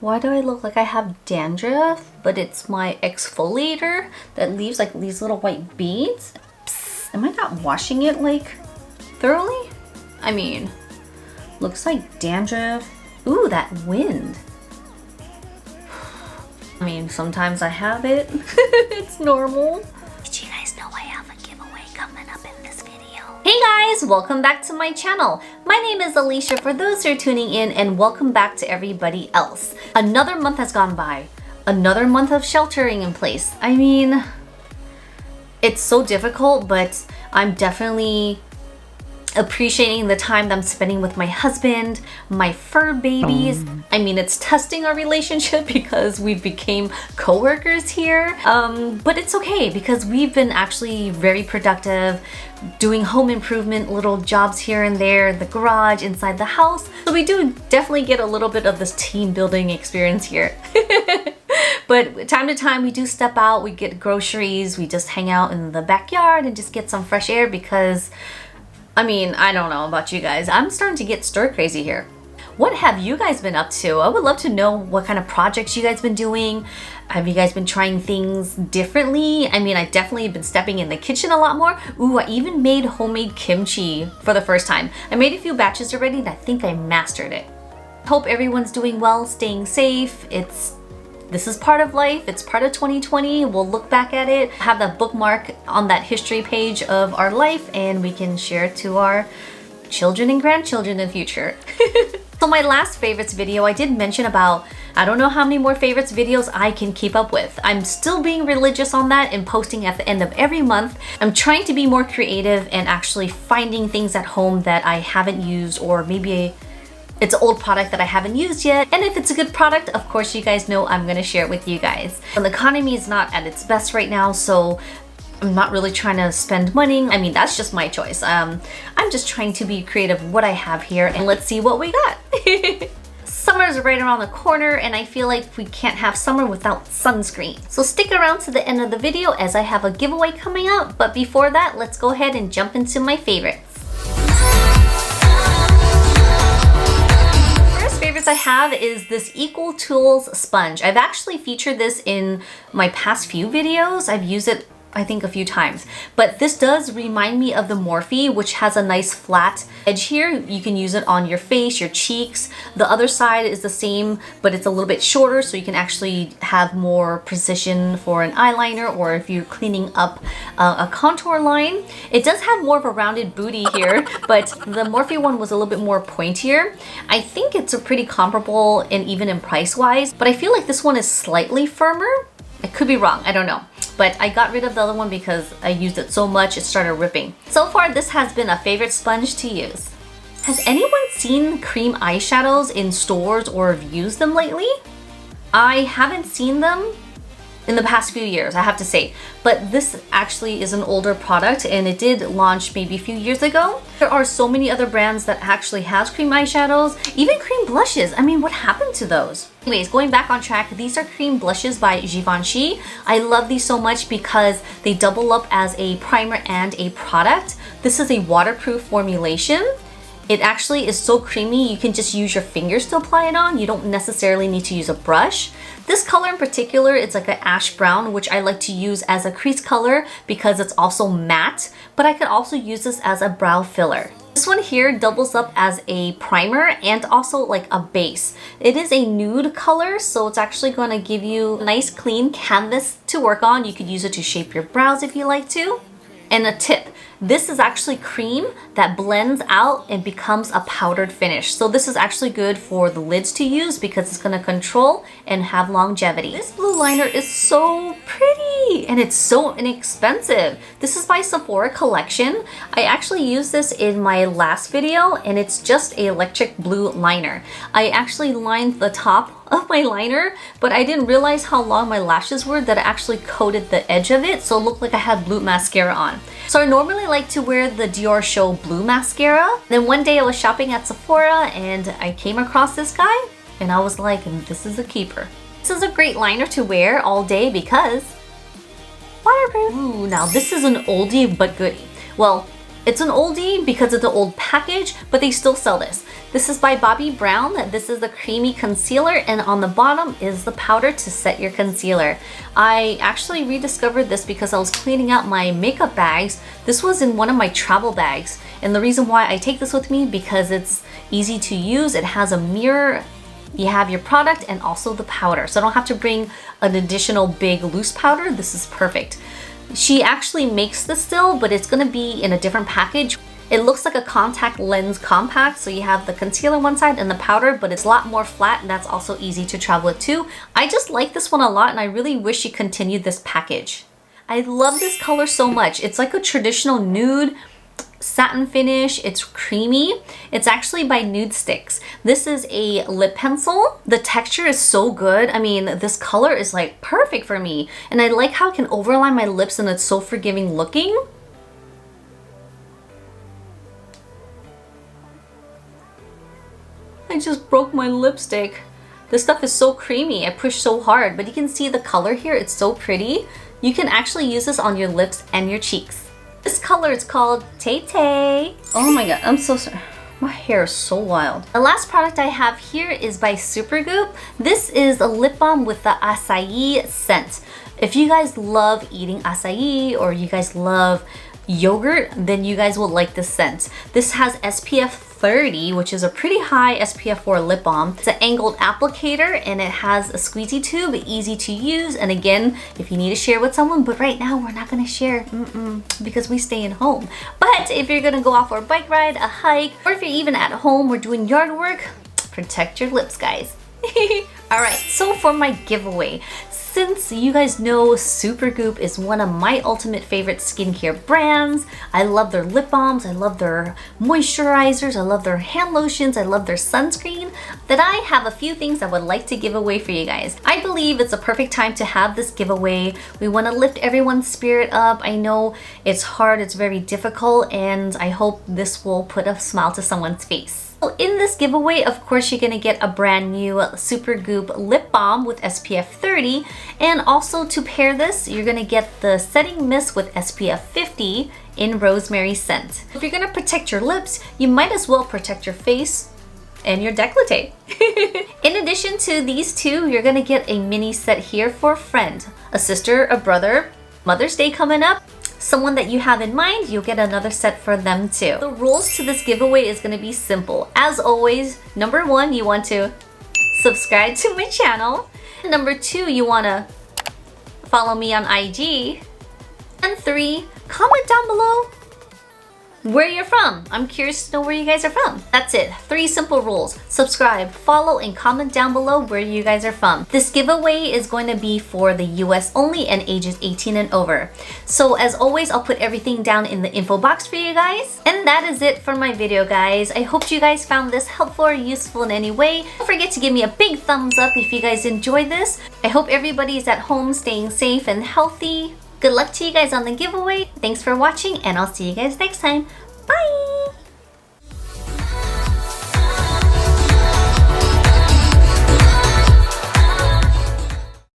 Why do I look like I have dandruff? But it's my exfoliator that leaves like these little white beads. Psst, am I not washing it like thoroughly? I mean, looks like dandruff. Ooh, that wind. I mean, sometimes I have it. It's normal. Did you guys know I have a giveaway coming up in this video? Hey guys, welcome back to my channel. My name is Alicia for those who are tuning in, and welcome back to everybody else. Another month has gone by. Another month of sheltering in place. I mean, it's so difficult, but I'm definitely appreciating the time that I'm spending with my husband, my fur babies. I mean, it's testing our relationship because we became co-workers here. But it's okay because we've been actually very productive, doing home improvement little jobs here and there, the garage, inside the house. So we do definitely get a little bit of this team building experience here. But time to time we do step out, we get groceries, we just hang out in the backyard and just get some fresh air because I mean, I don't know about you guys. I'm starting to get stir crazy here. What have you guys been up to? I would love to know what kind of projects you guys been doing. Have you guys been trying things differently? I mean, I definitely been stepping in the kitchen a lot more. Ooh, I even made homemade kimchi for the first time. I made a few batches already and I think I mastered it. Hope everyone's doing well, staying safe. This is part of life. It's part of 2020. We'll look back at it, have that bookmark on that history page of our life, and we can share it to our children and grandchildren in the future. So my last favorites video, I did mention about, I don't know how many more favorites videos I can keep up with. I'm still being religious on that and posting at the end of every month. I'm trying to be more creative and actually finding things at home that I haven't used, or maybe it's an old product that I haven't used yet. And if it's a good product, of course you guys know I'm gonna share it with you guys. The economy is not at its best right now, so I'm not really trying to spend money. I mean, that's just my choice. I'm just trying to be creative with what I have here, and let's see what we got. Summer's right around the corner, and I feel like we can't have summer without sunscreen. So stick around to the end of the video as I have a giveaway coming up. But before that, let's go ahead and jump into my favorites. Favorites I have is this Equal Tools sponge. I've actually featured this in my past few videos. I've used it I think a few times, but this does remind me of the Morphe, which has a nice flat edge here. You can use it on your face, your cheeks. The other side is the same, but it's a little bit shorter, so you can actually have more precision for an eyeliner or if you're cleaning up a contour line. It does have more of a rounded booty here, but the Morphe one was a little bit more pointier. I think it's a pretty comparable and even in price wise, but I feel like this one is slightly firmer. I could be wrong, I don't know. But I got rid of the other one because I used it so much it started ripping. So far, this has been a favorite sponge to use. Has anyone seen cream eyeshadows in stores or have used them lately? I haven't seen them in the past few years, I have to say. But this actually is an older product and it did launch maybe a few years ago. There are so many other brands that actually has cream eyeshadows, even cream blushes. I mean, what happened to those? Anyways, going back on track, these are cream blushes by Givenchy. I love these so much because they double up as a primer and a product. This is a waterproof formulation. It actually is so creamy, you can just use your fingers to apply it on. You don't necessarily need to use a brush. This color in particular, it's like an ash brown, which I like to use as a crease color because it's also matte, but I could also use this as a brow filler. This one here doubles up as a primer and also like a base. It is a nude color, so it's actually going to give you a nice clean canvas to work on. You could use it to shape your brows if you like to. And a tip, this is actually cream that blends out and becomes a powdered finish. So this is actually good for the lids to use because it's going to control and have longevity. This blue liner is so pretty and it's so inexpensive. This is by Sephora collection. I actually used this in my last video and it's just an electric blue liner. I actually lined the top of my liner, but I didn't realize how long my lashes were that I actually coated the edge of it, so it looked like I had blue mascara on. So I normally like to wear the Dior Show blue mascara. Then one day I was shopping at Sephora and I came across this guy and I was like, this is a keeper. This is a great liner to wear all day because waterproof. Ooh, now this is an oldie but goodie. Well, It's an oldie because it's an old package, but they still sell this. This is by Bobbi Brown. This is the creamy concealer, and on the bottom is the powder to set your concealer. I actually rediscovered this because I was cleaning out my makeup bags. This was in one of my travel bags, and the reason why I take this with me because it's easy to use. It has a mirror. You have your product and also the powder, so I don't have to bring an additional big loose powder. This is perfect. She actually makes this still, but it's gonna be in a different package. It looks like a contact lens compact, so you have the concealer on one side and the powder, but it's a lot more flat, and that's also easy to travel with too. I just like this one a lot, and I really wish she continued this package. I love this color so much. It's like a traditional nude satin finish. It's creamy. It's actually by NudeStix. This is a lip pencil. The texture is so good. I mean, this color is like perfect for me. And I like how it can overline my lips and it's so forgiving looking. I just broke my lipstick. This stuff is so creamy. I pushed so hard, but you can see the color here. It's so pretty. You can actually use this on your lips and your cheeks. This color is called Tay Tay. Oh my god, I'm so sorry. My hair is so wild. The last product I have here is by Supergoop. This is a lip balm with the acai scent. If you guys love eating acai or you guys love yogurt, then you guys will like this scent. This has SPF 30, which is a pretty high SPF for a lip balm. It's an angled applicator and it has a squeezy tube, easy to use. And again, if you need to share with someone, but right now we're not gonna share because we stay in home. But if you're gonna go off for a bike ride, a hike, or if you're even at home or doing yard work, protect your lips, guys. All right, so for my giveaway, since you guys know Supergoop is one of my ultimate favorite skincare brands, I love their lip balms, I love their moisturizers, I love their hand lotions, I love their sunscreen, that I have a few things I would like to give away for you guys. I believe it's a perfect time to have this giveaway. We want to lift everyone's spirit up. I know it's hard, it's very difficult, and I hope this will put a smile to someone's face. In this giveaway, of course, you're gonna get a brand new Supergoop lip balm with SPF 30, and also to pair this, you're gonna get the setting mist with SPF 50 in rosemary scent. If you're gonna protect your lips, you might as well protect your face and your décolleté. In addition to these two, you're gonna get a mini set here for a friend, a sister, a brother. Mother's Day coming up. Someone that you have in mind, you'll get another set for them too. The rules to this giveaway is gonna be simple. As always, number one, you want to subscribe to my channel. Number two, you wanna follow me on IG. And three, comment down below where you're from. I'm curious to know where you guys are from. That's it. 3 simple rules. Subscribe, follow, and comment down below where you guys are from. This giveaway is going to be for the US only and ages 18 and over. So as always, I'll put everything down in the info box for you guys. And that is it for my video, guys. I hope you guys found this helpful or useful in any way. Don't forget to give me a big thumbs up if you guys enjoyed this. I hope everybody's at home staying safe and healthy. Good luck to you guys on the giveaway. Thanks for watching, and I'll see you guys next time.